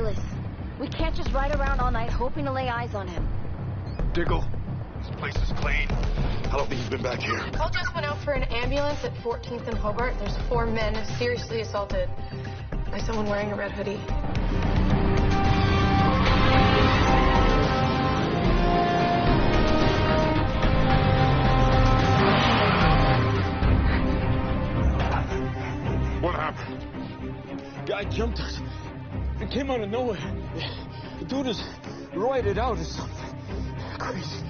ridiculous. We can't just ride around all night hoping to lay eyes on him. Diggle, this place is clean. I don't think he's been back here. Call just went out for an ambulance at 14th and Hobart. There's 4 men seriously assaulted by someone wearing a red hoodie. What happened? Guy jumped us. It came out of nowhere. The dude is roided out or something. Crazy.